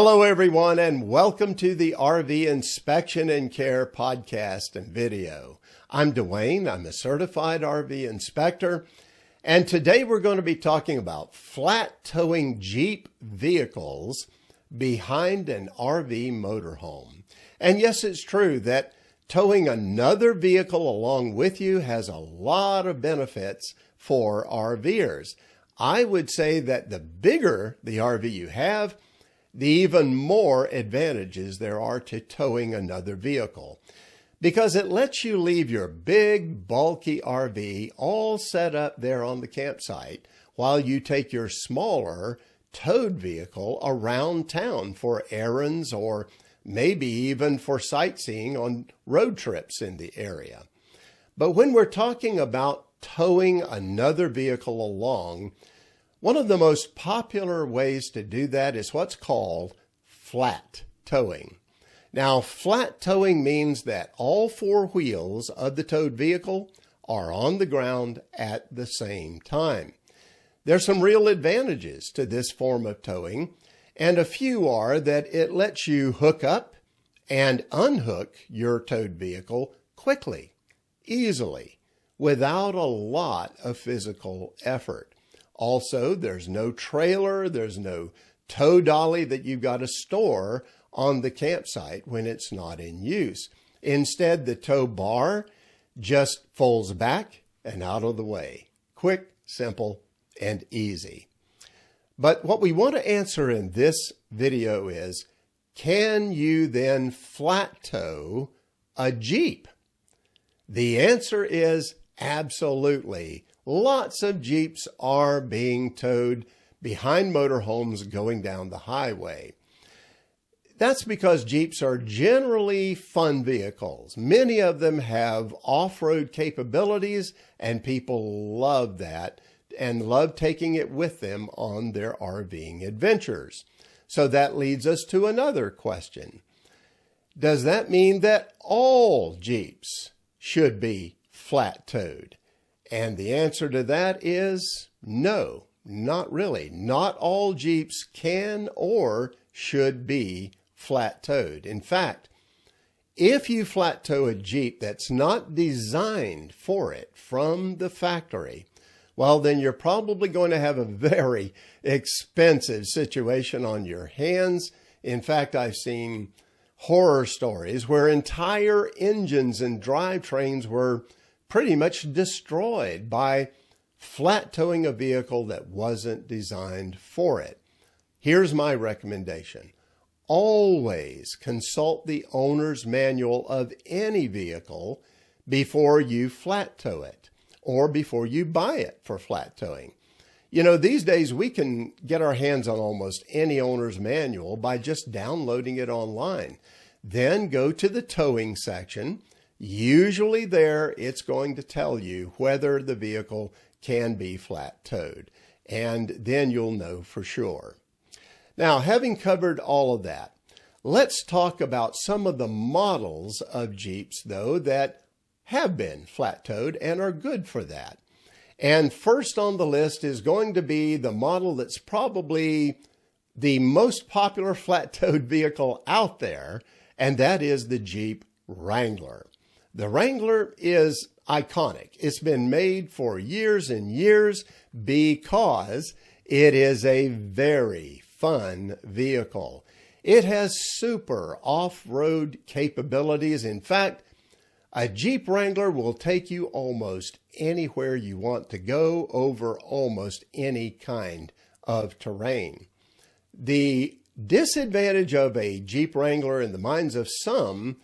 Hello, everyone, and welcome to the RV Inspection and Care podcast and video. I'm Dwayne. I'm a certified RV inspector, and today we're going to be talking about flat towing Jeep vehicles behind an RV motorhome. And yes, it's true that towing another vehicle along with you has a lot of benefits for RVers. I would say that the bigger the RV you have, the even more advantages there are to towing another vehicle, because it lets you leave your big, bulky RV all set up there on the campsite while you take your smaller towed vehicle around town for errands or maybe even for sightseeing on road trips in the area. But when we're talking about towing another vehicle along, one of the most popular ways to do that is what's called flat towing. Now, flat towing means that all four wheels of the towed vehicle are on the ground at the same time. There's some real advantages to this form of towing, and a few are that it lets you hook up and unhook your towed vehicle quickly, easily, without a lot of physical effort. Also, there's no trailer, there's no tow dolly that you've got to store on the campsite when it's not in use. Instead, the tow bar just folds back and out of the way. Quick, simple, and easy. But what we want to answer in this video is, can you then flat tow a Jeep? The answer is absolutely. Lots of Jeeps are being towed behind motorhomes going down the highway. That's because Jeeps are generally fun vehicles. Many of them have off-road capabilities, and people love that and love taking it with them on their RVing adventures. So that leads us to another question. Does that mean that all Jeeps should be flat towed? And the answer to that is no, not really. Not all Jeeps can or should be flat towed. In fact, if you flat tow a Jeep that's not designed for it from the factory, well, then you're probably going to have a very expensive situation on your hands. In fact, I've seen horror stories where entire engines and drivetrains were pretty much destroyed by flat towing a vehicle that wasn't designed for it. Here's my recommendation. Always consult the owner's manual of any vehicle before you flat tow it or before you buy it for flat towing. You know, these days we can get our hands on almost any owner's manual by just downloading it online. Then go to the towing section. Usually there, it's going to tell you whether the vehicle can be flat towed, and then you'll know for sure. Now, having covered all of that, let's talk about some of the models of Jeeps, though, that have been flat towed and are good for that. And first on the list is going to be the model that's probably the most popular flat towed vehicle out there, and that is the Jeep Wrangler. The Wrangler is iconic. It's been made for years and years because it is a very fun vehicle. It has super off-road capabilities. In fact, a Jeep Wrangler will take you almost anywhere you want to go over almost any kind of terrain. The disadvantage of a Jeep Wrangler in the minds of some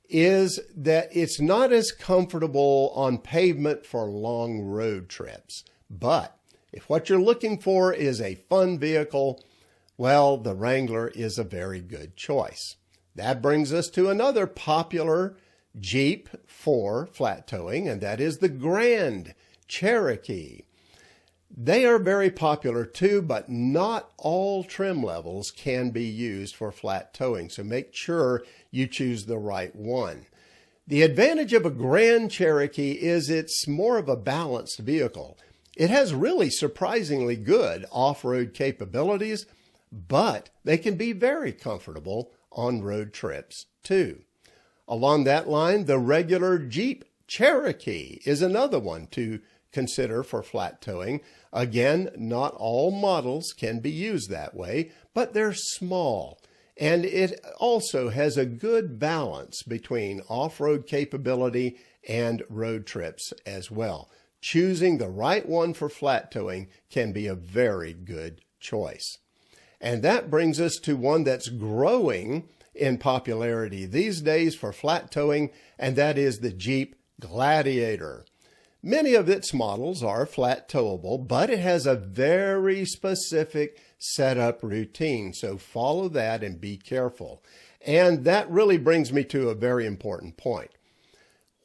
is that it's not as comfortable on pavement for long road trips. But if what you're looking for is a fun vehicle, well, the Wrangler is a very good choice. That brings us to another popular Jeep for flat towing, and that is the Grand Cherokee. They are very popular too, but not all trim levels can be used for flat towing, so make sure you choose the right one. The advantage of a Grand Cherokee is it's more of a balanced vehicle. It has really surprisingly good off-road capabilities, but they can be very comfortable on road trips too. Along that line, the regular Jeep Cherokee is another one to consider for flat towing. Again, not all models can be used that way, but they're small. And it also has a good balance between off-road capability and road trips as well. Choosing the right one for flat towing can be a very good choice. And that brings us to one that's growing in popularity these days for flat towing, and that is the Jeep Gladiator. Many of its models are flat towable, but it has a very specific setup routine, so follow that and be careful. And that really brings me to a very important point.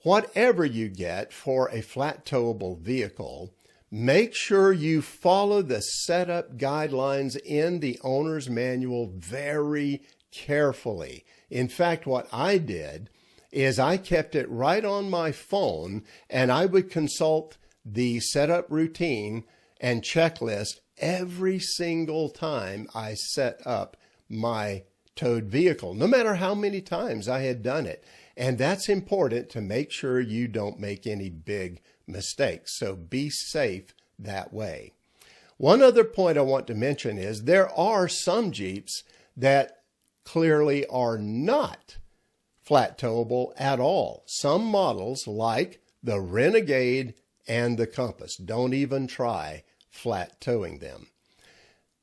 Whatever you get for a flat towable vehicle, make sure you follow the setup guidelines in the owner's manual very carefully. In fact, what I did is I kept it right on my phone, and I would consult the setup routine and checklist every single time I set up my towed vehicle, no matter how many times I had done it. And that's important to make sure you don't make any big mistakes. So be safe that way. One other point I want to mention is there are some Jeeps that clearly are not flat towable at all. Some models like the Renegade and the Compass don't even try flat towing them.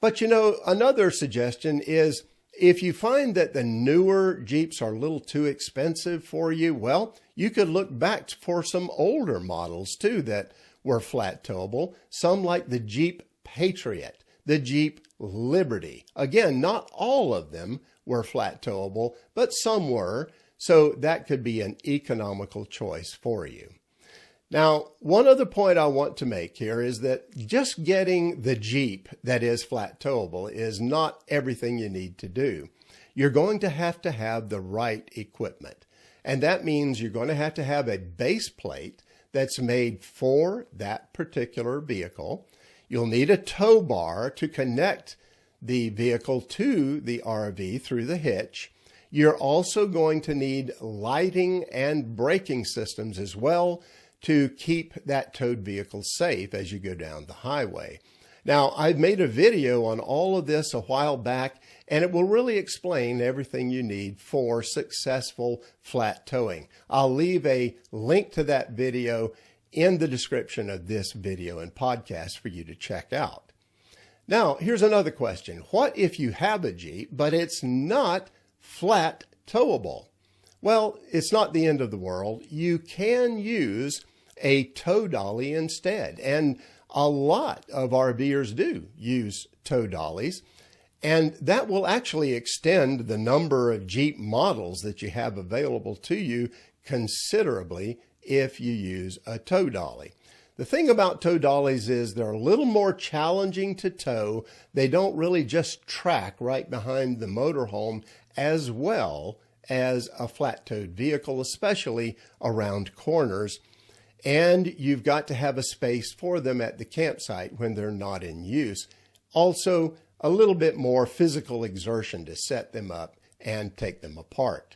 But you know, another suggestion is if you find that the newer Jeeps are a little too expensive for you, well, you could look back for some older models too that were flat towable. Some like the Jeep Patriot, the Jeep Liberty. Again, not all of them were flat towable, but some were. So that could be an economical choice for you. Now, one other point I want to make here is that just getting the Jeep that is flat towable is not everything you need to do. You're going to have the right equipment. And that means you're going to have a base plate that's made for that particular vehicle. You'll need a tow bar to connect the vehicle to the RV through the hitch. You're also going to need lighting and braking systems as well to keep that towed vehicle safe as you go down the highway. Now, I've made a video on all of this a while back, and it will really explain everything you need for successful flat towing. I'll leave a link to that video in the description of this video and podcast for you to check out. Now, here's another question. What if you have a Jeep, but it's not flat towable? Well, it's not the end of the world. You can use a tow dolly instead. And a lot of RVers do use tow dollies. And that will actually extend the number of Jeep models that you have available to you considerably if you use a tow dolly. The thing about tow dollies is they're a little more challenging to tow. They don't really just track right behind the motorhome as well as a flat-towed vehicle, especially around corners. And you've got to have a space for them at the campsite when they're not in use. Also, a little bit more physical exertion to set them up and take them apart.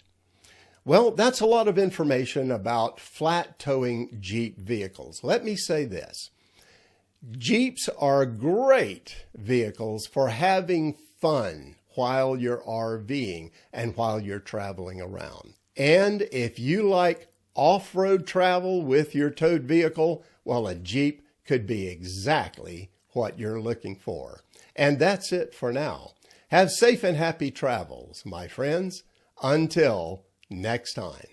Well, that's a lot of information about flat towing Jeep vehicles. Let me say this. Jeeps are great vehicles for having fun while you're RVing and while you're traveling around. And if you like off-road travel with your towed vehicle, well, a Jeep could be exactly what you're looking for. And that's it for now. Have safe and happy travels, my friends. Until next time.